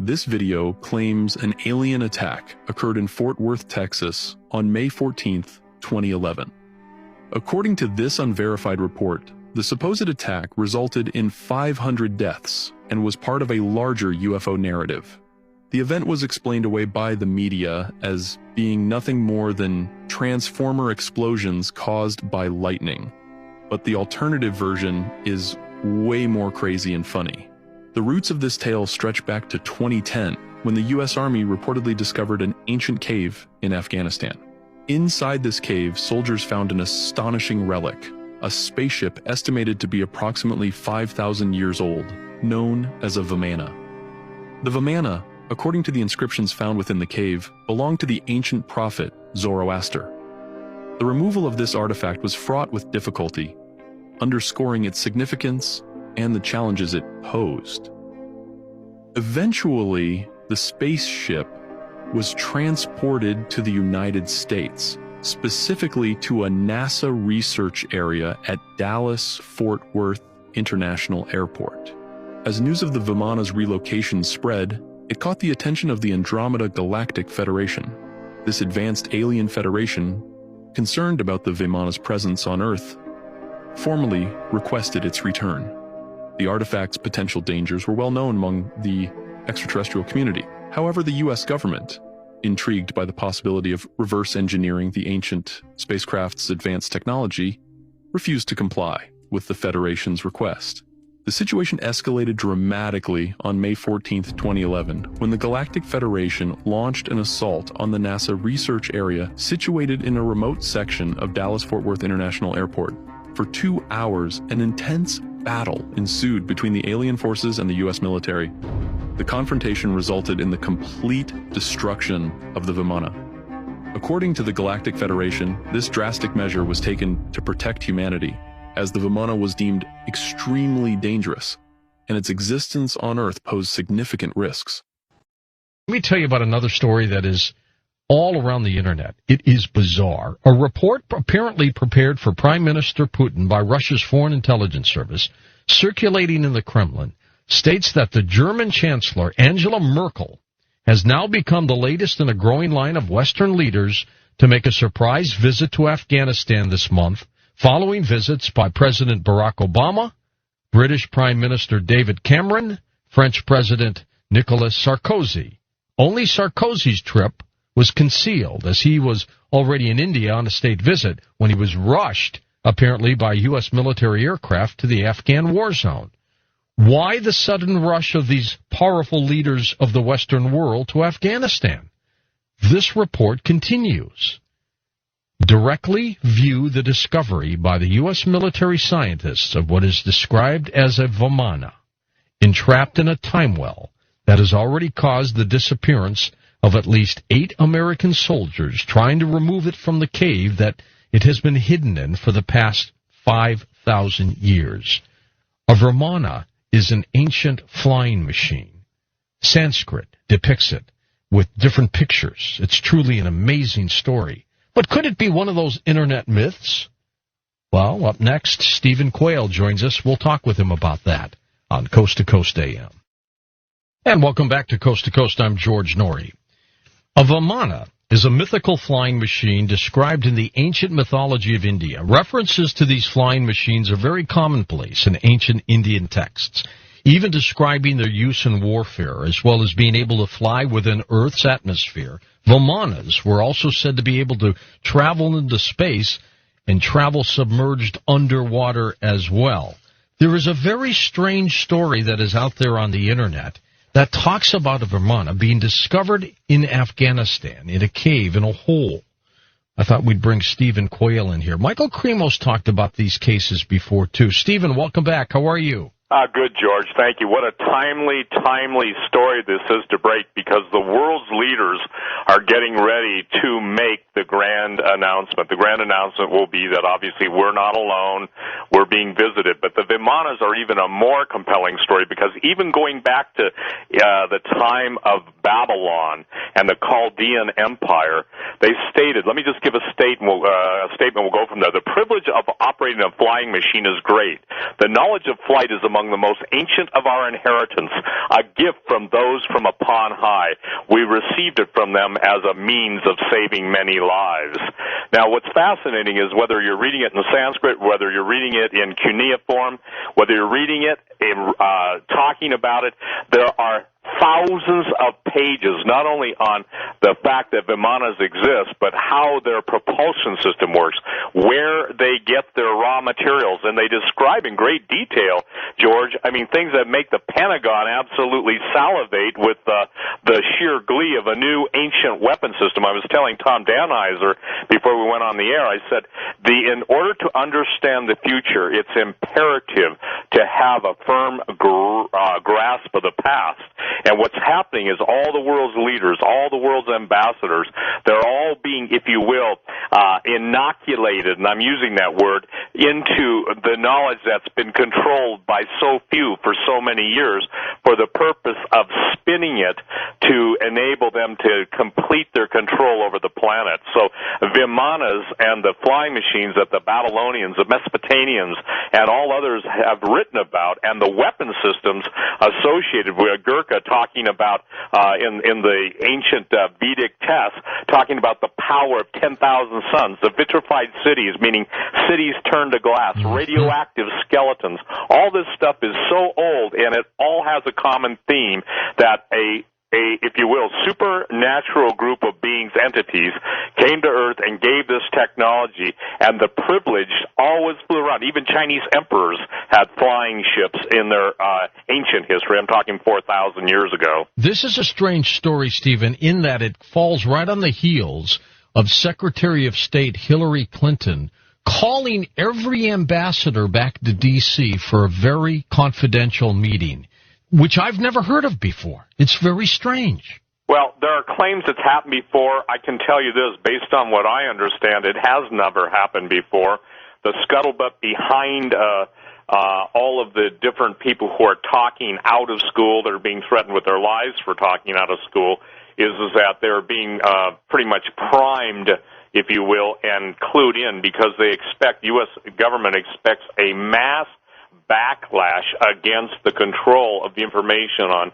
This video claims an alien attack occurred in Fort Worth, Texas on May 14, 2011. According to this unverified report, the supposed attack resulted in 500 deaths and was part of a larger UFO narrative. The event was explained away by the media as being nothing more than transformer explosions caused by lightning. But the alternative version is way more crazy and funny. The roots of this tale stretch back to 2010, when the US Army reportedly discovered an ancient cave in Afghanistan. Inside this cave, soldiers found an astonishing relic, a spaceship estimated to be approximately 5,000 years old, known as a Vimana. The Vimana, according to the inscriptions found within the cave, belonged to the ancient prophet Zoroaster. The removal of this artifact was fraught with difficulty, underscoring its significance and the challenges it posed. Eventually, the spaceship was transported to the United States, specifically to a NASA research area at Dallas-Fort Worth International Airport. As news of the Vimana's relocation spread, it caught the attention of the Andromeda Galactic Federation. This advanced alien federation, concerned about the Vimana's presence on Earth, formally requested its return. The artifact's potential dangers were well known among the extraterrestrial community. However, the US government, intrigued by the possibility of reverse engineering the ancient spacecraft's advanced technology, refused to comply with the Federation's request. The situation escalated dramatically on May 14, 2011, when the Galactic Federation launched an assault on the NASA research area situated in a remote section of Dallas-Fort Worth International Airport. For 2 hours, an intense battle ensued between the alien forces and the US military. The confrontation resulted in the complete destruction of the Vimana. According to the Galactic Federation, this drastic measure was taken to protect humanity, as the Vimana was deemed extremely dangerous, and its existence on Earth posed significant risks. Let me tell you about another story that is all around the internet. It is bizarre. A report apparently prepared for Prime Minister Putin by Russia's Foreign Intelligence Service, circulating in the Kremlin, states that the German Chancellor, Angela Merkel, has now become the latest in a growing line of Western leaders to make a surprise visit to Afghanistan this month, following visits by President Barack Obama, British Prime Minister David Cameron, French President Nicolas Sarkozy. Only Sarkozy's trip was concealed, as he was already in India on a state visit when he was rushed, apparently by U.S. military aircraft, to the Afghan war zone. Why the sudden rush of these powerful leaders of the Western world to Afghanistan? This report continues. Directly view the discovery by the U.S. military scientists of what is described as a Vimana, entrapped in a time well that has already caused the disappearance of at least 8 American soldiers trying to remove it from the cave that it has been hidden in for the past 5,000 years. A Vimana is an ancient flying machine. Sanskrit depicts it with different pictures. It's truly an amazing story. But could it be one of those internet myths? Well, up next, Stephen Quayle joins us. We'll talk with him about that on Coast to Coast AM. And welcome back to Coast. I'm George Norrie. A Vimana is a mythical flying machine described in the ancient mythology of India. References to these flying machines are very commonplace in ancient Indian texts, even describing their use in warfare, as well as being able to fly within Earth's atmosphere. Vimanas were also said to be able to travel into space and travel submerged underwater as well. There is a very strange story that is out there on the internet that talks about a Vimana being discovered in Afghanistan, in a cave, in a hole. I thought we'd bring Stephen Quayle in here. Michael Kremos talked about these cases before, too. Stephen, welcome back. How are you? Good, George. Thank you. What a timely story this is to break, because the world's leaders are getting ready to make the grand announcement. The grand announcement will be that obviously we're not alone, we're being visited. But the Vimanas are even a more compelling story, because even going back to the time of Babylon and the Chaldean Empire, they stated, let me just give a statement, we'll go from there. The privilege of operating a flying machine is great. The knowledge of flight is among among the most ancient of our inheritance, a gift from those from upon high. We received it from them as a means of saving many lives. Now, what's fascinating is whether you're reading it in Sanskrit, whether you're reading it in cuneiform, whether you're reading it in talking about it, there are thousands of pages, not only on the fact that Vimanas exist, but how their propulsion system works, where they get their raw materials, and they describe in great detail, George, I mean, things that make the Pentagon absolutely salivate with the sheer glee of a new ancient weapon system. I was telling Tom Danheiser before we went on the air, I said, in order to understand the future, it's imperative to have a firm grasp of the past. And what's happening is all the world's leaders, all the world's ambassadors, they're all being, if you will, inoculated, and I'm using that word, into the knowledge that's been controlled by so few for so many years for the purpose of spinning it to enable them to complete their control over the planet. So Vimanas and the flying machines that the Babylonians, the Mesopotamians, and all others have written about, and the weapon systems associated with Gurkha talking about in the ancient Vedic texts, talking about the power of 10,000 suns, the vitrified cities, meaning cities turned to glass, radioactive skeletons. All this stuff is so old, and it all has a common theme that if you will, supernatural group of beings, entities, came to Earth and gave this technology, and the privileged always flew around. Even Chinese emperors had flying ships in their ancient history. I'm talking 4,000 years ago. This is a strange story, Stephen, in that it falls right on the heels of Secretary of State Hillary Clinton calling every ambassador back to D.C. for a very confidential meeting, which I've never heard of before. It's very strange. Well, there are claims it's happened before. I can tell you this, based on what I understand, it has never happened before. The scuttlebutt behind all of the different people who are talking out of school, that are being threatened with their lives for talking out of school, is that they're being pretty much primed, if you will, and clued in, because they expect, U.S. government expects a mass backlash against the control of the information on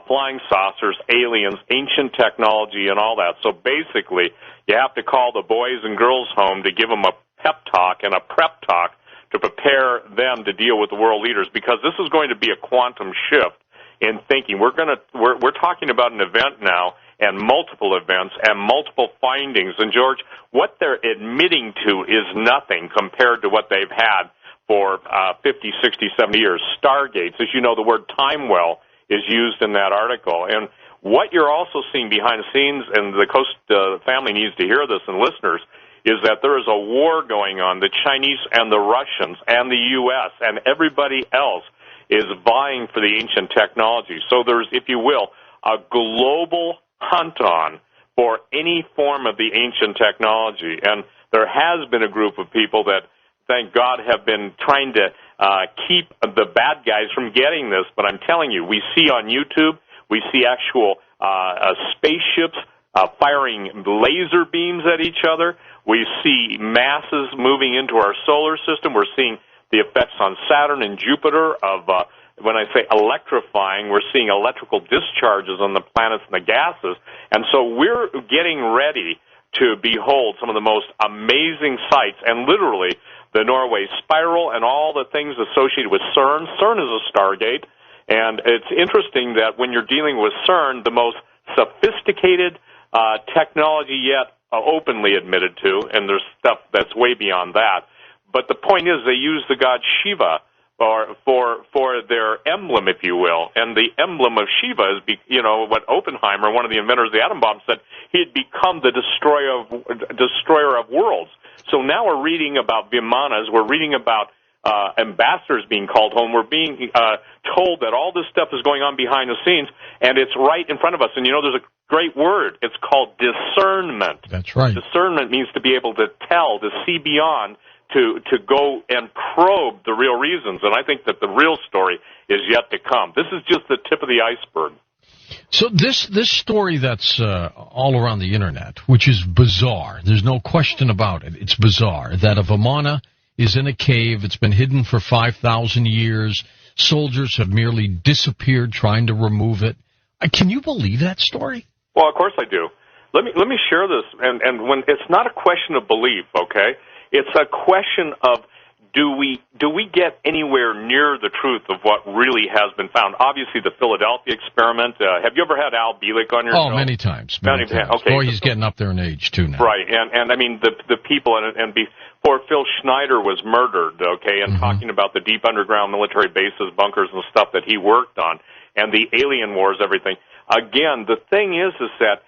flying saucers, aliens, ancient technology, and all that. So basically, you have to call the boys and girls home to give them a pep talk and a prep talk to prepare them to deal with the world leaders, because this is going to be a quantum shift in thinking. We're talking about an event now, and multiple events and multiple findings. And George, what they're admitting to is nothing compared to what they've had for 50, 60, 70 years. Stargates, as you know, the word time well is used in that article. And what you're also seeing behind the scenes, and the Coast family needs to hear this, and listeners, is that there is a war going on. The Chinese and the Russians and the U.S. and everybody else is vying for the ancient technology. So there's, if you will, a global hunt on for any form of the ancient technology. And there has been a group of people that, thank God, have been trying to keep the bad guys from getting this. But I'm telling you, we see on YouTube, we see actual spaceships firing laser beams at each other. We see masses moving into our solar system. We're seeing the effects on Saturn and Jupiter of, when I say electrifying, we're seeing electrical discharges on the planets and the gases. And so we're getting ready to behold some of the most amazing sights, and literally the Norway Spiral and all the things associated with CERN. CERN is a Stargate, and it's interesting that when you're dealing with CERN, the most sophisticated technology yet openly admitted to, and there's stuff that's way beyond that. But the point is, they use the god Shiva for their emblem, if you will, and the emblem of Shiva is, what Oppenheimer, one of the inventors of the atom bomb, said he had become the destroyer of worlds. So now we're reading about Vimanas, we're reading about ambassadors being called home, we're being told that all this stuff is going on behind the scenes, and it's right in front of us. And there's a great word. It's called discernment. That's right. Discernment means to be able to tell, to see beyond, to go and probe the real reasons. And I think that the real story is yet to come. This is just the tip of the iceberg. So this story that's all around the Internet, which is bizarre, there's no question about it, it's bizarre, that a Vimana is in a cave, it's been hidden for 5,000 years, soldiers have merely disappeared trying to remove it. Can you believe that story? Well, of course I do. Let me share this, and when it's not a question of belief, okay? It's a question of do we get anywhere near the truth of what really has been found? Obviously, the Philadelphia experiment. Have you ever had Al Bielek on your show? Oh, many times. Many times. Okay. Boy, he's getting up there in age too now. Right, and I mean the people, and before Phil Schneider was murdered, okay, and talking about the deep underground military bases, bunkers, and stuff that he worked on, and the alien wars, everything. Again, the thing is that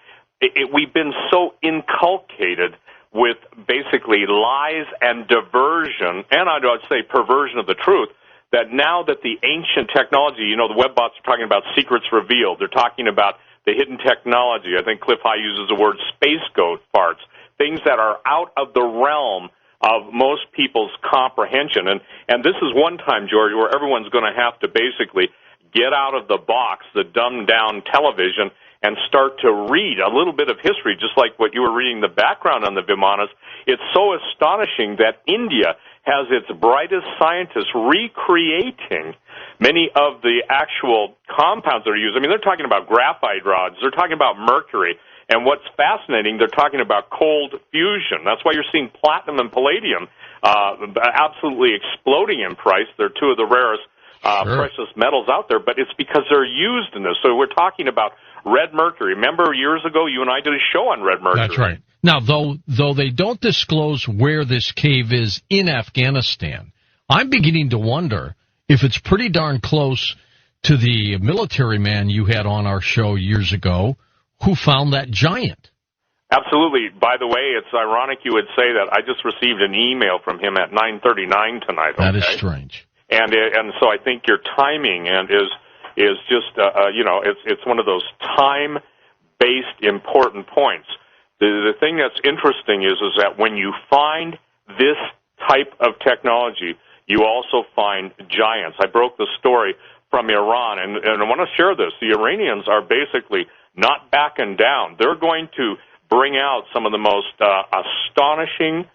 we've been so inculcated with basically lies and diversion, and I'd say perversion of the truth, that now that the ancient technology, the web bots are talking about secrets revealed. They're talking about the hidden technology. I think Cliff High uses the word space goat farts, things that are out of the realm of most people's comprehension. And this is one time, George, where everyone's going to have to basically get out of the box, the dumbed-down television, and start to read a little bit of history, just like what you were reading the background on the Vimanas. It's so astonishing that India has its brightest scientists recreating many of the actual compounds that are used. I mean, they're talking about graphite rods. They're talking about mercury. And what's fascinating, they're talking about cold fusion. That's why you're seeing platinum and palladium absolutely exploding in price. They're two of the rarest precious metals out there, but it's because they're used in this. So we're talking about red mercury. Remember years ago, you and I did a show on red mercury. That's right. Now, though they don't disclose where this cave is in Afghanistan, I'm beginning to wonder if it's pretty darn close to the military man you had on our show years ago who found that giant. Absolutely. By the way, it's ironic you would say that. I just received an email from him at 9:39 tonight. Okay? That is strange. And so I think your timing is just it's one of those time-based important points. The thing that's interesting is that when you find this type of technology, you also find giants. I broke the story from Iran, and I want to share this. The Iranians are basically not backing down. They're going to bring out some of the most astonishing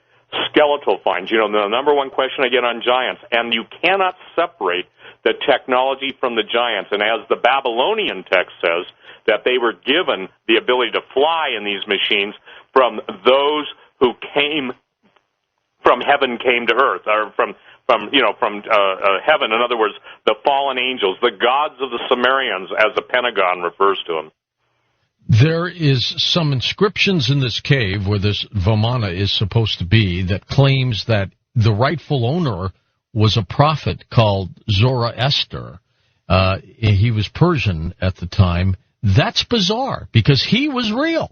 skeletal finds. The number one question I get on giants, and you cannot separate the technology from the giants. And as the Babylonian text says, that they were given the ability to fly in these machines from those who came from heaven came to earth, or from heaven. In other words, the fallen angels, the gods of the Sumerians, as the Pentagon refers to them. There is some inscriptions in this cave where this Vimana is supposed to be that claims that the rightful owner was a prophet called Zoroaster. He was Persian at the time. That's bizarre because he was real.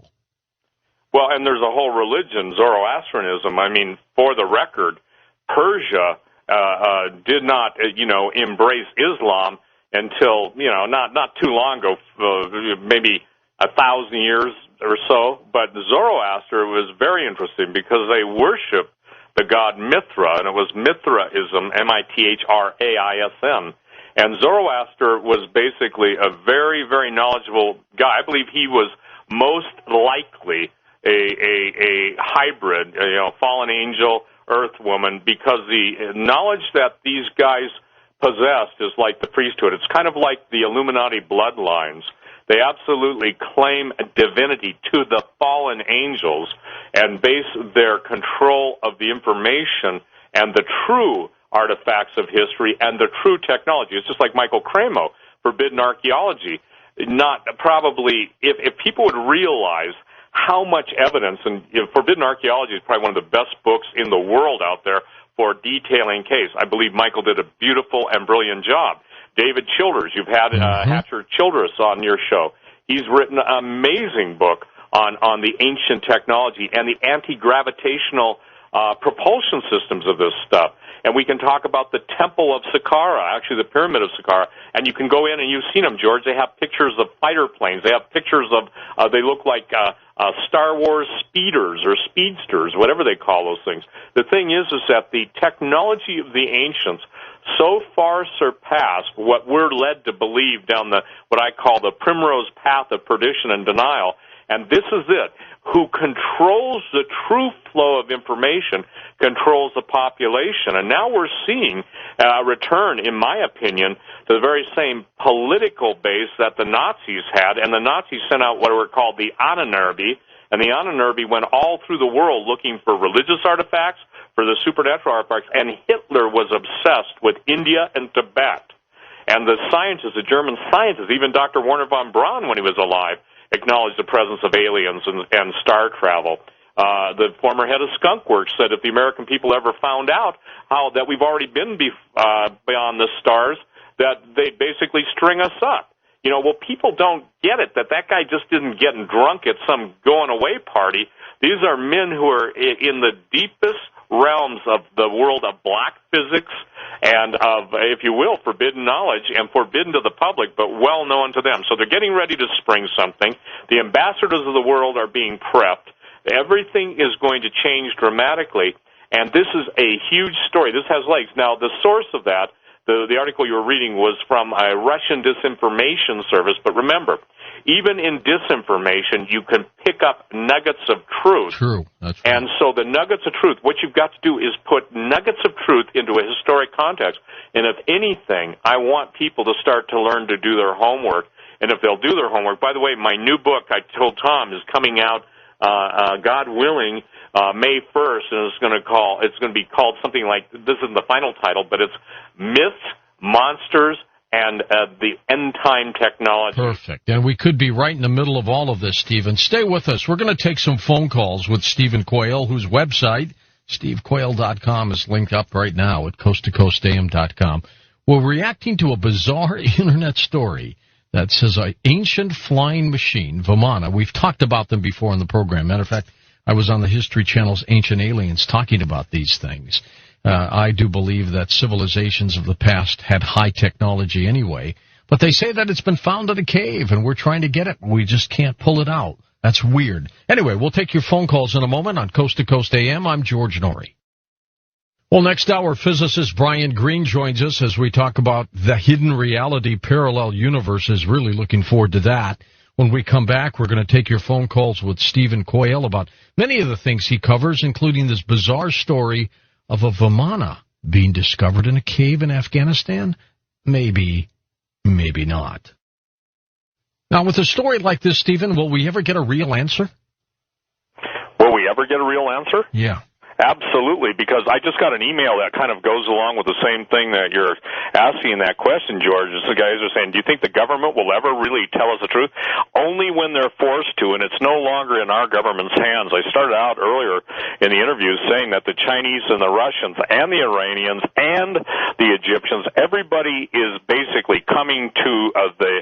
Well, and there's a whole religion, Zoroastrianism. I mean, for the record, Persia did not, embrace Islam until, not too long ago, maybe 1,000 years or so. But Zoroaster was very interesting because they worship the god Mithra, and it was Mithraism, Mithraism. And Zoroaster was basically a very, very knowledgeable guy. I believe he was most likely a hybrid, fallen angel, earth woman, because the knowledge that these guys possessed is like the priesthood. It's kind of like the Illuminati bloodlines. They absolutely claim divinity to the fallen angels and base their control of the information and the true artifacts of history and the true technology. It's just like Michael Cremo, Forbidden Archaeology. Not probably, if people would realize how much evidence, and Forbidden Archaeology is probably one of the best books in the world out there for detailing case. I believe Michael did a beautiful and brilliant job. David Childers, you've had Hatcher Childress on your show. He's written an amazing book on the ancient technology and the anti-gravitational propulsion systems of this stuff. And we can talk about the Temple of Saqqara, actually the Pyramid of Saqqara, and you can go in and you've seen them, George. They have pictures of fighter planes. They have pictures of, they look like Star Wars speeders or speedsters, whatever they call those things. The thing is that the technology of the ancients so far surpassed what we're led to believe down what I call the primrose path of perdition and denial. And this is it. Who controls the true flow of information controls the population. And now we're seeing a return, in my opinion, to the very same political base that the Nazis had. And the Nazis sent out what were called the Ahnenerbe, and the Ahnenerbe went all through the world looking for religious artifacts, for the supernatural artifacts, and Hitler was obsessed with India and Tibet. And the scientists, the German scientists, even Dr. Werner von Braun, when he was alive, acknowledged the presence of aliens and star travel. The former head of Skunk Works said if the American people ever found out how that we've already been beyond the stars, that they'd basically string us up. You know, well, people don't get it, that guy just didn't get drunk at some going-away party. These are men who are in the deepest realms of the world of black physics and of, if you will, forbidden knowledge, and forbidden to the public, but well known to them. So they're getting ready to spring something. The ambassadors of the world are being prepped. Everything is going to change dramatically, and this is a huge story. This has legs. Now, the source of that, the article you were reading, was from a Russian disinformation service, but remember, even in disinformation, you can pick up nuggets of truth. True. That's right. And so the nuggets of truth, what you've got to do is put nuggets of truth into a historic context. And if anything, I want people to start to learn to do their homework. And if they'll do their homework, by the way, my new book, I told Tom, is coming out, God willing, May 1st, and it's going to be called something like, this isn't the final title, but it's Myths, Monsters, and the end-time technology. Perfect. And we could be right in the middle of all of this, Stephen. Stay with us. We're going to take some phone calls with Stephen Quayle, whose website, stevequayle.com, is linked up right now at coasttocoastam.com. We're reacting to a bizarre Internet story that says an ancient flying machine, Vimana. We've talked about them before in the program. Matter of fact, I was on the History Channel's Ancient Aliens talking about these things. I do believe that civilizations of the past had high technology anyway, but they say that it's been found in a cave, and we're trying to get it. We just can't pull it out. That's weird. Anyway, we'll take your phone calls in a moment on Coast to Coast AM. I'm George Norrie. Well, next hour, physicist Brian Greene joins us as we talk about the hidden reality parallel universes. Really looking forward to that. When we come back, we're going to take your phone calls with Stephen Quayle about many of the things he covers, including this bizarre story of a Vimana being discovered in a cave in Afghanistan? Maybe, maybe not. Now, with a story like this, Stephen, will we ever get a real answer? Will we ever get a real answer? Yeah. Absolutely, because I just got an email that kind of goes along with the same thing that you're asking that question, George. The guys are saying, do you think the government will ever really tell us the truth? Only when they're forced to, and it's no longer in our government's hands. I started out earlier in the interview saying that the Chinese and the Russians and the Iranians and the Egyptians, everybody is basically coming to the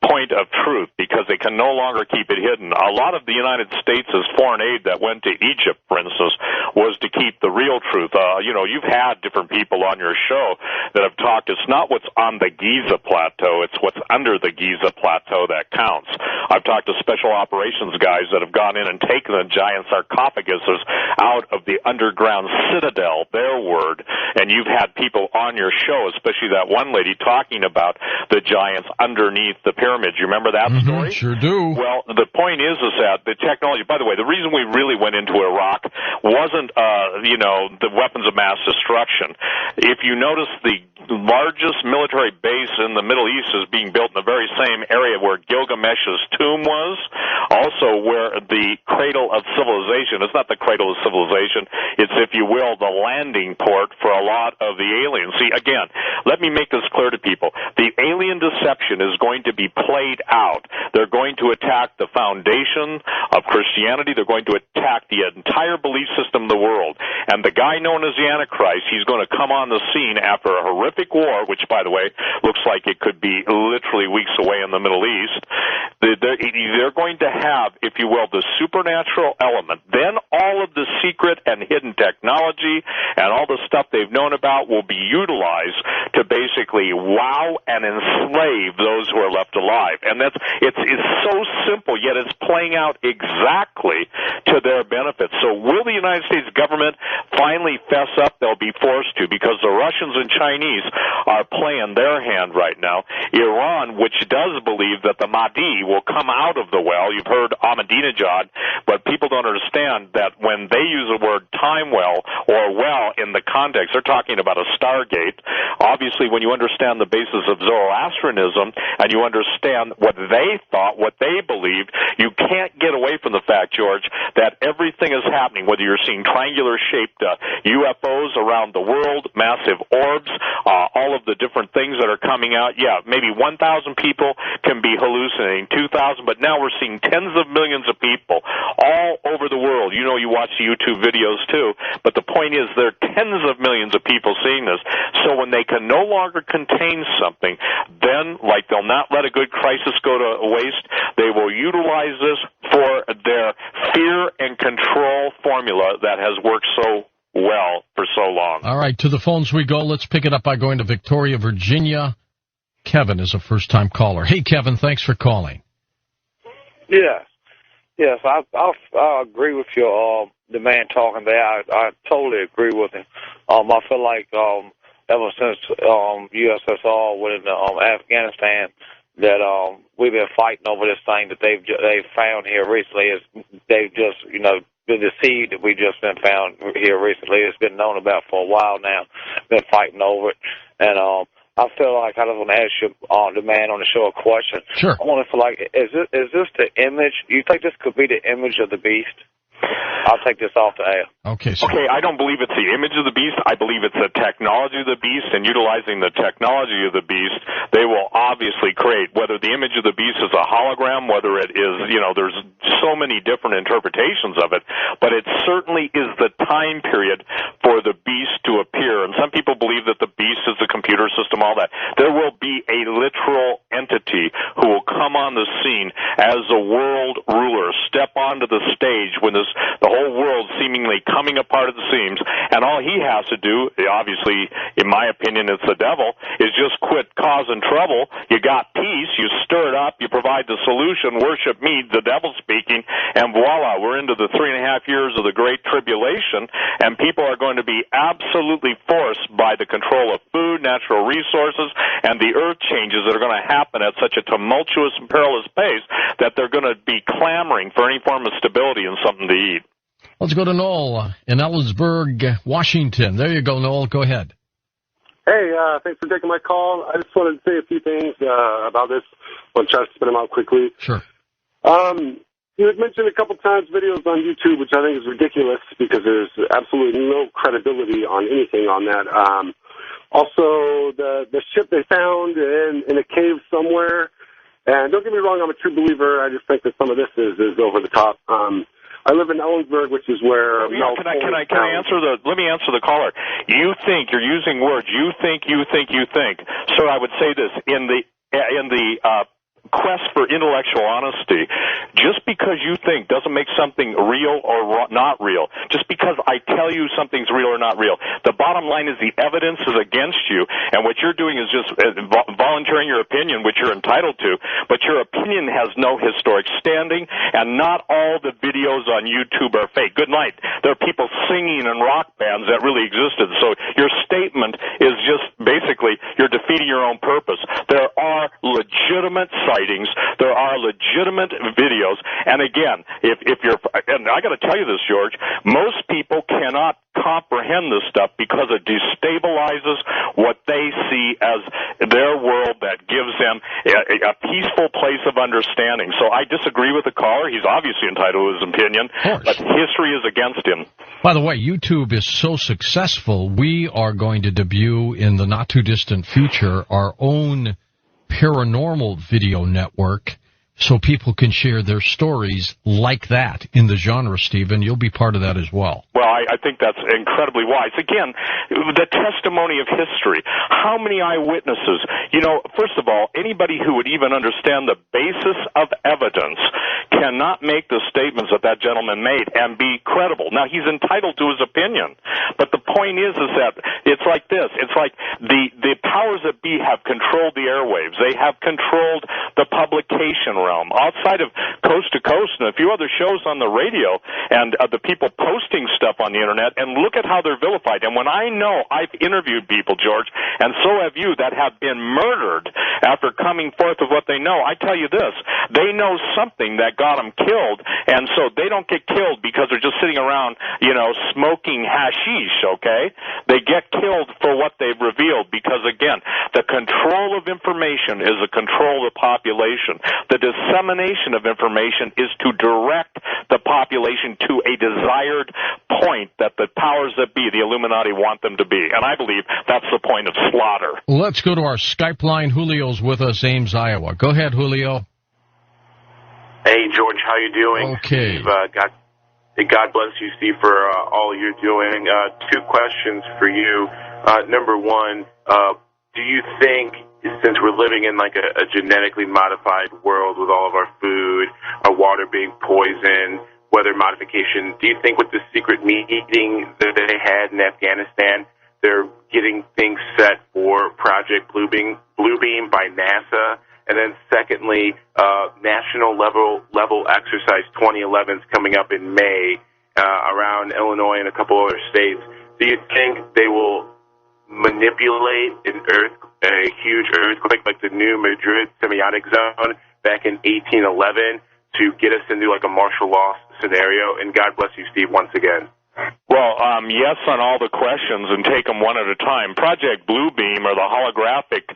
point of truth because they can no longer keep it hidden. A lot of the United States' foreign aid that went to Egypt, for instance, was to keep the real truth. You've had different people on your show that have talked. It's not what's on the Giza Plateau. It's what's under the Giza Plateau that counts. I've talked to special operations guys that have gone in and taken the giant sarcophaguses out of the underground citadel, their word, and you've had people on your show, especially that one lady talking about the giants underneath the pyramids. You remember that story? Sure do. Well, the point is that the technology, by the way, the reason we really went into Iraq wasn't the weapons of mass destruction. If you notice, the largest military base in the Middle East is being built in the very same area where Gilgamesh's tomb was, also where the cradle of civilization. It's not the cradle of civilization. It's, if you will, the landing port for a lot of the aliens. See, again, let me make this clear to people. The alien deception is going to be played out. They're going to attack the foundation of Christianity. They're going to attack the entire belief system of the world. And the guy known as the Antichrist, he's going to come on the scene after a horrific war, which, by the way, looks like it could be literally weeks away in the Middle East. They're going to have, if you will, the supernatural element. Then all of the the secret and hidden technology and all the stuff they've known about will be utilized to basically wow and enslave those who are left alive. And it's so simple, yet it's playing out exactly to their benefit. So will the United States government finally fess up? They'll be forced to, because the Russians and Chinese are playing their hand right now. Iran, which does believe that the Mahdi will come out of the well, you've heard Ahmadinejad, but people don't understand that when they use the word time well or well in the context, they're talking about a stargate. Obviously, when you understand the basis of Zoroastrianism and you understand what they thought, what they believed, you can't get away from the fact, George, that everything is happening, whether you're seeing triangular-shaped UFOs around the world, massive orbs, all of the different things that are coming out. Yeah, maybe 1,000 people can be hallucinating, 2,000, but now we're seeing tens of millions of people all over the world. You know, you watch the YouTube videos too, but the point is there are tens of millions of people seeing this. So when they can no longer contain something, then, like, they'll not let a good crisis go to waste. They will utilize this for their fear and control formula that has worked so well for so long. All right, to the phones we go. Let's pick it up by going to Victoria, Virginia. Kevin is a first-time caller. Hey, Kevin, thanks for calling. Yes, I agree with your the man talking there. I totally agree with him. I feel like ever since USSR went into Afghanistan, that we've been fighting over this thing that they've found here recently. They've just, the seed that we've just been found here recently. It's been known about for a while now. Been fighting over it, and I feel like I just want to ask you, the man on the show, a question. Sure. I want to feel like, is this the image? You think this could be the image of the beast? I'll take this off the air. Okay, I don't believe it's the image of the beast. I believe it's the technology of the beast, and utilizing the technology of the beast, they will obviously create, whether the image of the beast is a hologram, whether it is, there's so many different interpretations of it, but it certainly is the time period for the beast to appear. And some people believe that the beast is the computer system, all that. There will be a literal entity who will come on the scene as a world ruler, step onto the stage when the whole world seemingly coming apart at the seams, and all he has to do, obviously, in my opinion, it's the devil, is just quit causing trouble. You got peace, you stir it up, you provide the solution, worship me, the devil speaking, and voila, we're into the 3.5 years of the Great Tribulation, and people are going to be absolutely forced by the control of food, natural resources, and the earth changes that are going to happen at such a tumultuous and perilous pace that they're going to be clamoring for any form of stability and something to eat. Let's go to Noel in Ellisburg, Washington. There you go, Noel. Go ahead. Hey, thanks for taking my call. I just wanted to say a few things about this. I'll try to spin them out quickly. Sure. You had mentioned a couple times videos on YouTube, which I think is ridiculous because there's absolutely no credibility on anything on that. Also, the ship they found in a cave somewhere. And don't get me wrong, I'm a true believer. I just think that some of this is over the top. I live in Ellensburg, which is where... Can I answer let me answer the caller. You think, you're using words, you think. Sir, I would say this, in the quest for intellectual honesty, just because you think doesn't make something real or not real. Just because I tell you something's real or not real. The bottom line is the evidence is against you, and what you're doing is just volunteering your opinion, which you're entitled to, but your opinion has no historic standing, and not all the videos on YouTube are fake. Good night. There are people singing in rock bands that really existed, so your statement is just basically you're defeating your own purpose. There are legitimate sightings. There are legitimate videos. And again, if you're, and I got to tell you this, George, most people cannot comprehend this stuff because it destabilizes what they see as their world that gives them a peaceful place of understanding. So I disagree with the caller. He's obviously entitled to his opinion, but history is against him. By the way, YouTube is so successful, we are going to debut in the not-too-distant future our own paranormal video network so people can share their stories like that in the genre, Stephen. You'll be part of that as well. Well, I think that's incredibly wise. Again, the testimony of history. How many eyewitnesses? First of all, anybody who would even understand the basis of evidence cannot make the statements that gentleman made and be credible. Now, he's entitled to his opinion, but the point is that it's like this. It's like the powers that be have controlled the airwaves. They have controlled the publication realm. Outside of Coast to Coast and a few other shows on the radio and the people posting stuff on the Internet, and look at how they're vilified. And when I know I've interviewed people, George, and so have you, that have been murdered after coming forth with what they know, I tell you this, they know something that got them killed, and so they don't get killed because they're just sitting around, smoking hashish, okay? They get killed for what they've revealed because, again, the control of information is the control of the population. The dissemination of information is to direct the population to a desired point that the powers that be, the Illuminati, want them to be. And I believe that's the point of slaughter. Let's go to our Skype line. Julio's with us, Ames, Iowa. Go ahead, Julio. Hey, George, how you doing? Okay. Steve, God bless you, Steve, for all you're doing. Two questions for you. Number one, do you think, since we're living in like a genetically modified world with all of our food, our water being poisoned, weather modification, do you think with the secret meeting that they had in Afghanistan, they're getting things set for Project Bluebeam by NASA? And then secondly, National Level Exercise 2011 is coming up in May around Illinois and a couple other states. Do you think they will manipulate a huge earthquake like the New Madrid semiotic zone back in 1811 to get us into like a martial law scenario? And God bless you, Steve, once again. Well, yes on all the questions, and take them one at a time. Project Bluebeam, or the holographic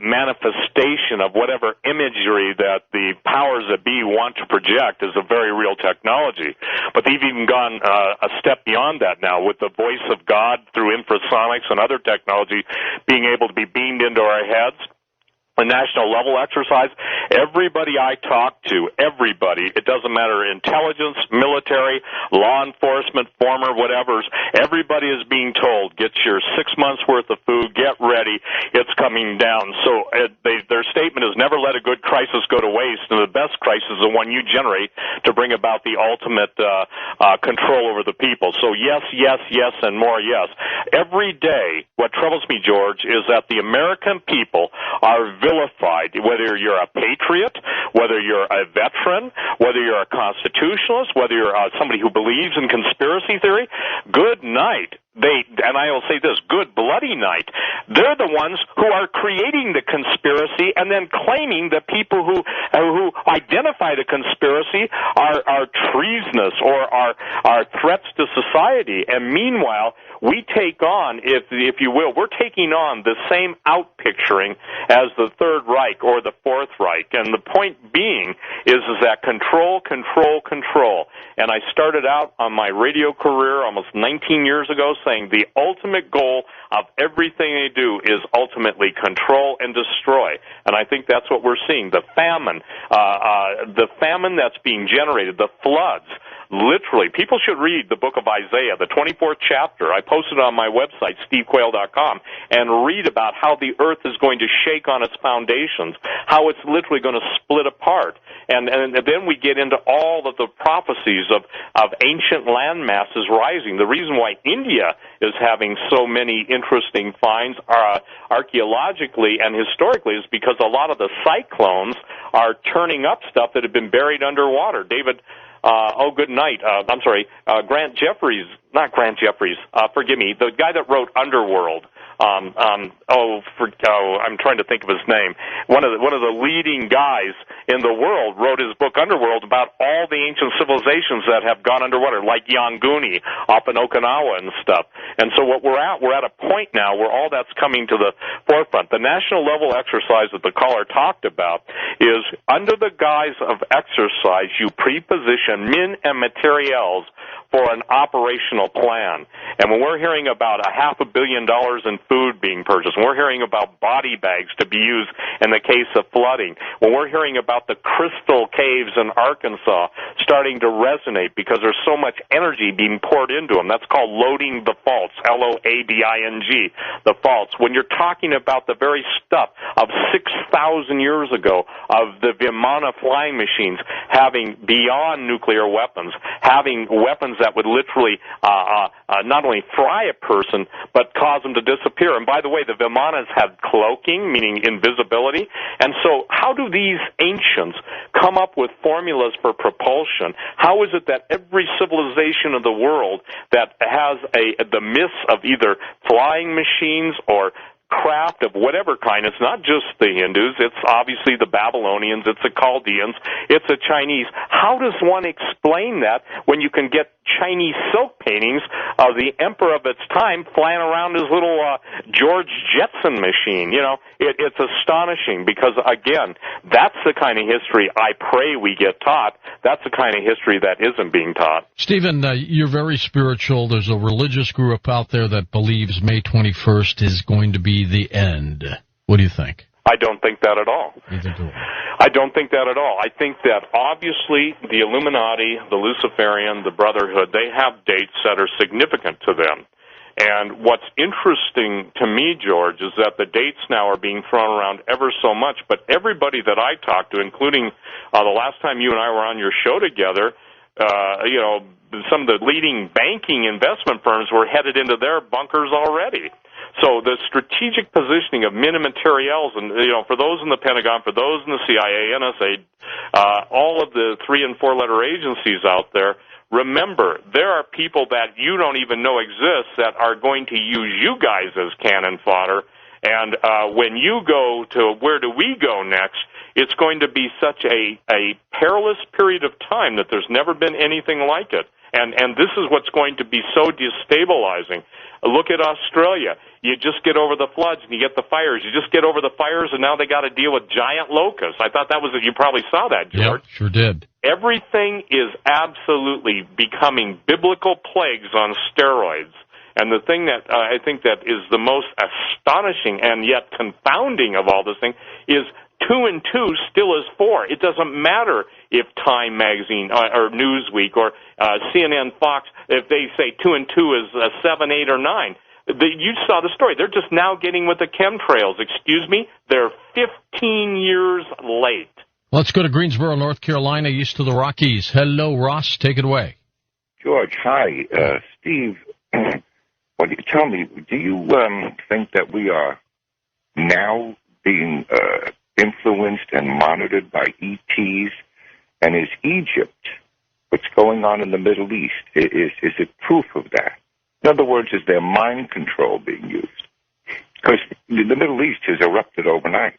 manifestation of whatever imagery that the powers that be want to project, is a very real technology. But they've even gone a step beyond that now with the voice of God through infrasonics and other technology being able to be beamed into our heads. A national level exercise, everybody I talk to, everybody, it doesn't matter, intelligence, military, law enforcement, former whatevers, everybody is being told, get your 6 months worth of food, get ready, it's coming down. So their statement is never let a good crisis go to waste, and the best crisis is the one you generate to bring about the ultimate control over the people. So yes, yes, yes, and more yes. Every day, what troubles me, George, is that the American people are vilified, whether you're a patriot, whether you're a veteran, whether you're a constitutionalist, whether you're somebody who believes in conspiracy theory. Good night. And I will say this, good bloody night. They're the ones who are creating the conspiracy and then claiming that people who identify the conspiracy are treasonous or are threats to society. And meanwhile, we take on, if you will, we're taking on the same outpicturing as the Third Reich or the Fourth Reich. And the point being is that control. And I started out on my radio career almost 19 years ago saying the ultimate goal of everything they do is ultimately control and destroy. And I think that's what we're seeing. The famine that's being generated, the floods. Literally, people should read the book of Isaiah, the 24th chapter. I posted it on my website, stevequayle.com, and read about how the earth is going to shake on its foundations, how it's literally going to split apart. And then we get into all of the prophecies of ancient land masses rising. The reason why India is having so many interesting finds archaeologically and historically is because a lot of the cyclones are turning up stuff that had been buried underwater. Good night. Grant Jeffries, not Grant Jeffries, forgive me, the guy that wrote Underworld. I'm trying to think of his name. One of the leading guys in the world wrote his book Underworld about all the ancient civilizations that have gone underwater, like Yanguni up in Okinawa and stuff. And so what we're at a point now where all that's coming to the forefront. The national level exercise that the caller talked about is under the guise of exercise, you preposition men and materials for an operational plan. And when we're hearing about $500 million in food being purchased, when we're hearing about body bags to be used in the case of flooding, when we're hearing about the crystal caves in Arkansas starting to resonate because there's so much energy being poured into them, that's called loading the faults, L-O-A-D-I-N-G, the faults. When you're talking about the very stuff of 6,000 years ago of the Vimana flying machines having beyond nuclear weapons, having weapons that would literally not only fry a person, but cause them to disappear. And by the way, the Vimanas had cloaking, meaning invisibility. And so how do these ancients come up with formulas for propulsion? How is it that every civilization of the world that has the myths of either flying machines or craft of whatever kind, it's not just the Hindus, it's obviously the Babylonians, it's the Chaldeans, it's the Chinese. How does one explain that when you can get Chinese silk paintings of the emperor of its time flying around his little George Jetson machine? You know, it's astonishing because, again, that's the kind of history I pray we get taught. That's the kind of history that isn't being taught. Stephen, you're very spiritual. There's a religious group out there that believes May 21st is going to be the end. What do you think? I don't think that at all. I don't think that at all. I think that obviously the Illuminati, the Luciferian, the Brotherhood, they have dates that are significant to them. And what's interesting to me, George, is that the dates now are being thrown around ever so much, but everybody that I talked to, including the last time you and I were on your show together, you know, some of the leading banking investment firms were headed into their bunkers already. So the strategic positioning of minimaterials, and you know, for those in the Pentagon, for those in the CIA, NSA, all of the 3- and 4-letter agencies out there, remember, there are people that you don't even know exist that are going to use you guys as cannon fodder. And when you go to where do we go next, it's going to be such a perilous period of time that there's never been anything like it. And this is what's going to be so destabilizing. Look at Australia. You just get over the floods and you get the fires. You just get over the fires and now they got to deal with giant locusts. I thought that was, you probably saw that, George. Yep, sure did. Everything is absolutely becoming biblical plagues on steroids. And the thing that I think that is the most astonishing and yet confounding of all this thing is 2 and 2 still is 4. It doesn't matter if Time Magazine or Newsweek or CNN, Fox, if they say 2 and 2 is 7, 8, or 9. You saw the story. They're just now getting with the chemtrails. Excuse me? They're 15 years late. Let's go to Greensboro, North Carolina, east of the Rockies. Hello, Ross. Take it away. George, hi. Steve, what do you tell me? Do you think that we are now being influenced and monitored by ETs? And is Egypt, what's going on in the Middle East, is it proof of that? In other words, is there mind control being used? Because the Middle East has erupted overnight.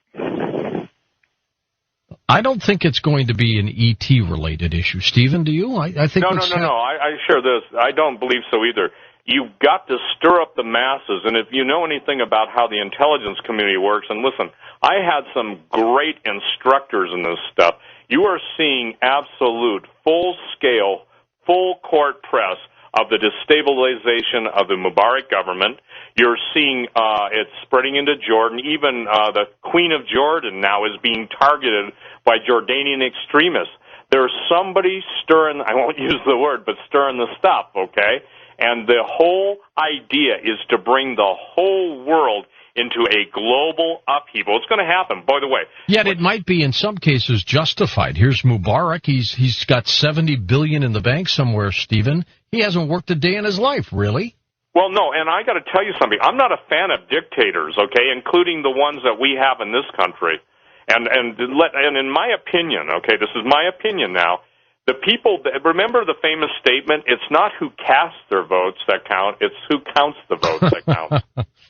I don't think it's going to be an ET-related issue. Stephen, do you? I think No. I share this. I don't believe so either. You've got to stir up the masses, and if you know anything about how the intelligence community works, and listen, I had some great instructors in this stuff. You are seeing absolute full-scale, full-court press of the destabilization of the Mubarak government. You're seeing it spreading into Jordan. Even the Queen of Jordan now is being targeted by Jordanian extremists. There's somebody stirring, I won't use the word, but stirring the stuff, okay? And the whole idea is to bring the whole world into a global upheaval. It's going to happen, by the way. Yet it might be in some cases justified. Here's Mubarak. He's got $70 billion in the bank somewhere, Stephen. He hasn't worked a day in his life, really. Well, no, and I got to tell you something. I'm not a fan of dictators, okay, including the ones that we have in this country. And in my opinion, okay, this is my opinion now, the people, remember the famous statement, it's not who casts their votes that count, it's who counts the votes that count.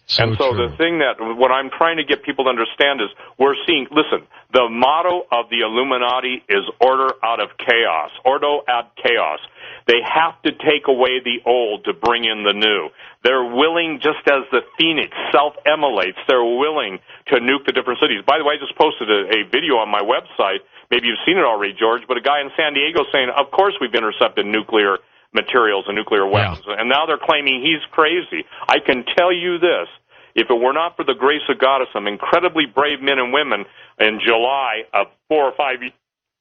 So true. The thing that, what I'm trying to get people to understand is, we're seeing, listen, the motto of the Illuminati is order out of chaos, ordo ad chaos. They have to take away the old to bring in the new. They're willing, just as the phoenix self-immolates, they're willing to nuke the different cities. By the way, I just posted a video on my website. Maybe you've seen it already, George, but a guy in San Diego saying, of course we've intercepted nuclear materials and nuclear weapons. Yeah. And now they're claiming he's crazy. I can tell you this. If it were not for the grace of God of some incredibly brave men and women in July of 4 or 5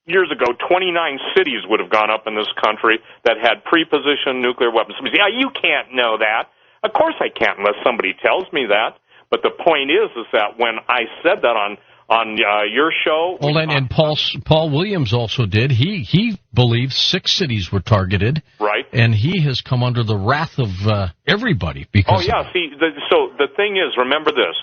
years ago, 29 cities would have gone up in this country that had pre-positioned nuclear weapons. Yeah, you can't know that. Of course I can't unless somebody tells me that. But the point is that when I said that on your show... Well, and Paul Williams also did. He believes 6 cities were targeted. Right. And he has come under the wrath of everybody. Because see, so the thing is, remember this.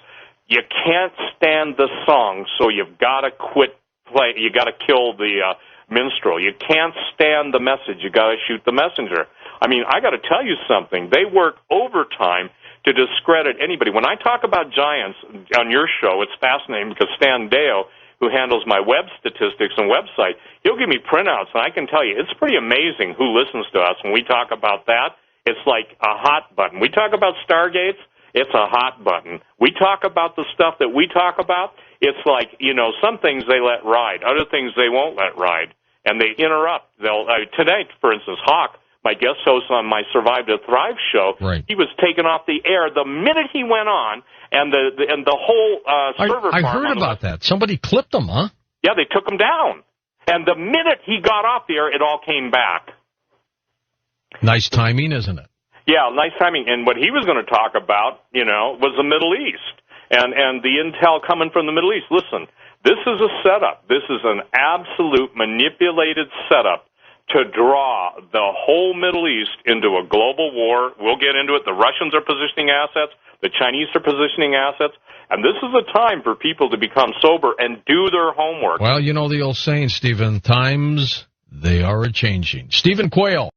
You can't stand the song, so you've got to quit play. You got to kill the minstrel. You can't stand the message. You got to shoot the messenger. I mean, I got to tell you something. They work overtime to discredit anybody. When I talk about giants on your show, it's fascinating because Stan Deo, who handles my web statistics and website, he'll give me printouts, and I can tell you, it's pretty amazing who listens to us. When we talk about that, it's like a hot button. We talk about Stargates, it's a hot button. We talk about the stuff that we talk about, it's like, some things they let ride, other things they won't let ride, and they interrupt. Today, for instance, Hawk, my guest host on my Survive to Thrive show, right. He was taken off the air the minute he went on, and the whole server farm. I heard about that. Somebody clipped him, huh? Yeah, they took him down. And the minute he got off the air, it all came back. Nice timing, isn't it? Yeah, nice timing. And what he was going to talk about, was the Middle East and the intel coming from the Middle East. Listen, this is a setup. This is an absolute manipulated setup to draw the whole Middle East into a global war. We'll get into it. The Russians are positioning assets. The Chinese are positioning assets. And this is a time for people to become sober and do their homework. Well, the old saying, Stephen, times, they are a-changing. Stephen Quayle.